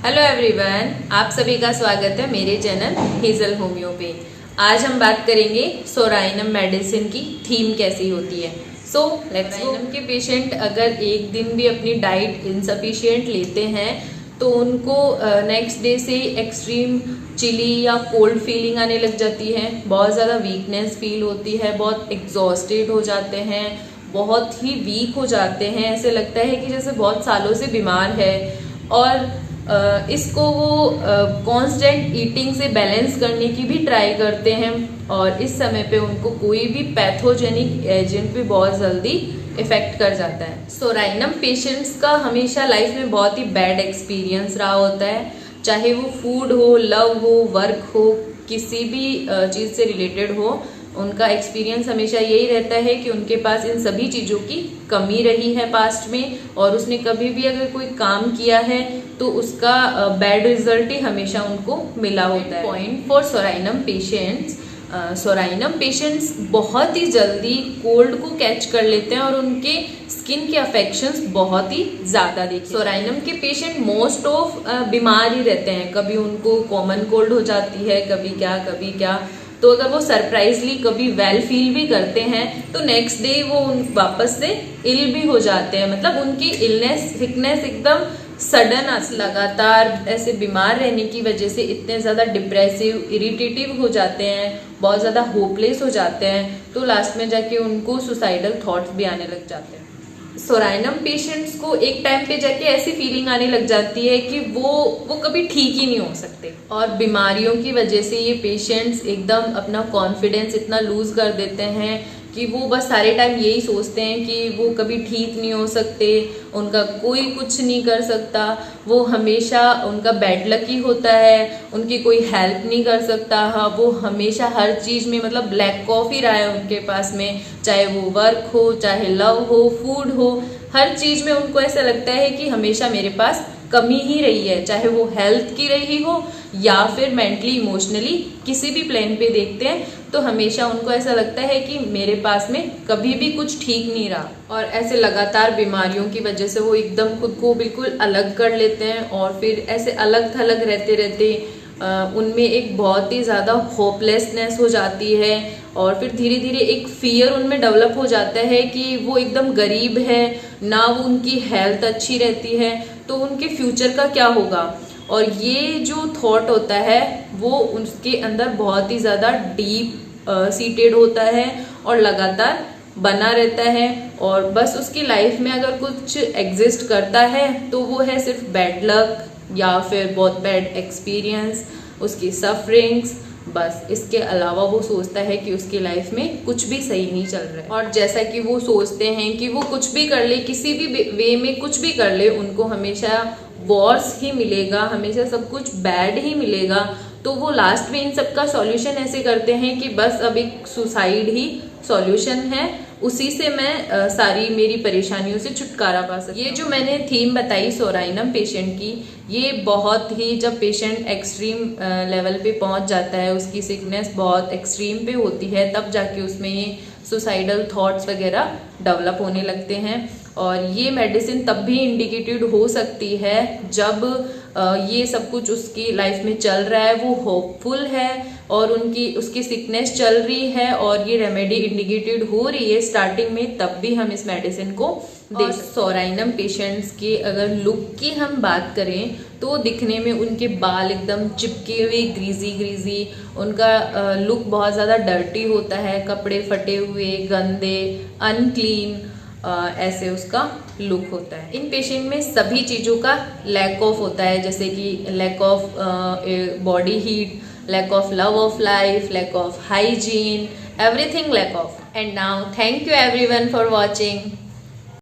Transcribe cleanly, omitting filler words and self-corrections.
Hello everyone, आप सभी का स्वागत है मेरे चैनल हेजल होम्यो पे। आज हम बात करेंगे सोराइनम मेडिसिन की थीम कैसी होती है। सोराइनम के पेशेंट अगर एक दिन भी अपनी डाइट इनसफिशिएंट लेते हैं तो उनको नेक्स्ट डे से एक्सट्रीम चिली या कोल्ड फीलिंग आने लग जाती है, बहुत ज़्यादा वीकनेस फील होती है, बहुत एग्जॉस्टेड हो जाते हैं, बहुत ही वीक हो जाते हैं, ऐसे लगता है कि जैसे बहुत सालों से बीमार है। और इसको वो कांस्टेंट ईटिंग से बैलेंस करने की भी ट्राई करते हैं और इस समय पे उनको कोई भी पैथोजेनिक एजेंट भी बहुत जल्दी इफेक्ट कर जाता है। सोराइनम पेशेंट्स का हमेशा लाइफ में बहुत ही बैड एक्सपीरियंस रहा होता है, चाहे वो फूड हो, लव हो, वर्क हो, किसी भी चीज़ से रिलेटेड हो। उनका एक्सपीरियंस हमेशा यही रहता है कि उनके पास इन सभी चीज़ों की कमी रही है पास्ट में, और उसने कभी भी अगर कोई काम किया है तो उसका बैड रिजल्ट ही हमेशा उनको मिला होता है। Point for psorinum patients, psorinum patients बहुत ही जल्दी कोल्ड को कैच कर लेते हैं और उनके स्किन के अफेक्शंस बहुत ही ज़्यादा देखते हैं। सोराइनम के पेशेंट मोस्ट ऑफ बीमार ही रहते हैं, कभी उनको कॉमन कोल्ड हो जाती है, कभी क्या। तो अगर वो सरप्राइजली कभी वेल फील भी करते हैं तो नेक्स्ट डे वो वापस से इल भी हो जाते हैं। मतलब उनकी इलनेस सिकनेस एकदम सडन लगातार ऐसे बीमार रहने की वजह से इतने ज़्यादा डिप्रेसिव, इरिटेटिव हो जाते हैं, बहुत ज़्यादा होपलेस हो जाते हैं, तो लास्ट में जाके उनको सुसाइडल थॉट्स भी आने लग जाते हैं। सोराइनम पेशेंट्स को एक टाइम पे जाके ऐसी फीलिंग आने लग जाती है कि वो कभी ठीक ही नहीं हो सकते, और बीमारियों की वजह से ये पेशेंट्स एकदम अपना कॉन्फिडेंस इतना लूज कर देते हैं कि वो बस सारे टाइम यही सोचते हैं कि वो कभी ठीक नहीं हो सकते, उनका कोई कुछ नहीं कर सकता, वो हमेशा उनका बैड लक ही होता है, उनकी कोई हेल्प नहीं कर सकता। हाँ, वो हमेशा हर चीज़ में मतलब ब्लैक ऑफ ही रहा है उनके पास में, चाहे वो वर्क हो, चाहे लव हो, फूड हो, हर चीज़ में उनको ऐसा लगता है कि हमेशा मेरे पास कमी ही रही है, चाहे वो हेल्थ की रही हो या फिर मेंटली इमोशनली किसी भी प्लेन पे देखते हैं तो हमेशा उनको ऐसा लगता है कि मेरे पास में कभी भी कुछ ठीक नहीं रहा। और ऐसे लगातार बीमारियों की वजह से वो एकदम खुद को बिल्कुल अलग कर लेते हैं और फिर ऐसे अलग थलग रहते रहते उनमें एक बहुत ही ज़्यादा होपलेसनेस हो जाती है और फिर धीरे धीरे एक फियर उनमें डेवलप हो जाता है कि वो एकदम गरीब है ना, वो उनकी हेल्थ अच्छी रहती है तो उनके फ्यूचर का क्या होगा। और ये जो थॉट होता है वो उसके अंदर बहुत ही ज़्यादा डीप सीटेड होता है और लगातार बना रहता है, और बस उसकी लाइफ में अगर कुछ एग्जिस्ट करता है तो वो है सिर्फ बैड लक या फिर बहुत बैड एक्सपीरियंस, उसकी सफरिंग्स, बस इसके अलावा वो सोचता है कि उसकी लाइफ में कुछ भी सही नहीं चल रहा है। और जैसा कि वो सोचते हैं कि वो कुछ भी कर ले, किसी भी वे में कुछ भी कर ले, उनको हमेशा वॉर्स ही मिलेगा, हमेशा सब कुछ बैड ही मिलेगा, तो वो लास्ट में इन सब का सॉल्यूशन ऐसे करते हैं कि बस अब एक सुसाइड ही सॉल्यूशन है, उसी से मैं सारी मेरी परेशानियों से छुटकारा पा सकती हूँ। ये जो मैंने थीम बताई सोराइनम पेशेंट की, ये बहुत ही जब पेशेंट एक्सट्रीम लेवल पे पहुंच जाता है, उसकी सिकनेस बहुत एक्सट्रीम पे होती है, तब जाके उसमें ये सुसाइडल थॉट्स वगैरह डेवलप होने लगते हैं। और ये मेडिसिन तब भी इंडिकेटेड हो सकती है जब ये सब कुछ उसकी लाइफ में चल रहा है, वो होपफुल है और उसकी सिकनेस चल रही है और ये रेमेडी इंडिकेटेड हो रही है स्टार्टिंग में, तब भी हम इस मेडिसिन को दे। सोराइनम पेशेंट्स के अगर लुक की हम बात करें तो दिखने में उनके बाल एकदम चिपके हुए, ग्रीजी, उनका लुक बहुत ज़्यादा डर्टी होता है, कपड़े फटे हुए, गंदे, अनक्लीन, ऐसे उसका लुक होता है। इन पेशेंट में सभी चीज़ों का लैक ऑफ होता है, जैसे कि lack of body heat, lack of love of life, lack of hygiene, everything lack of. And now thank you everyone for watching.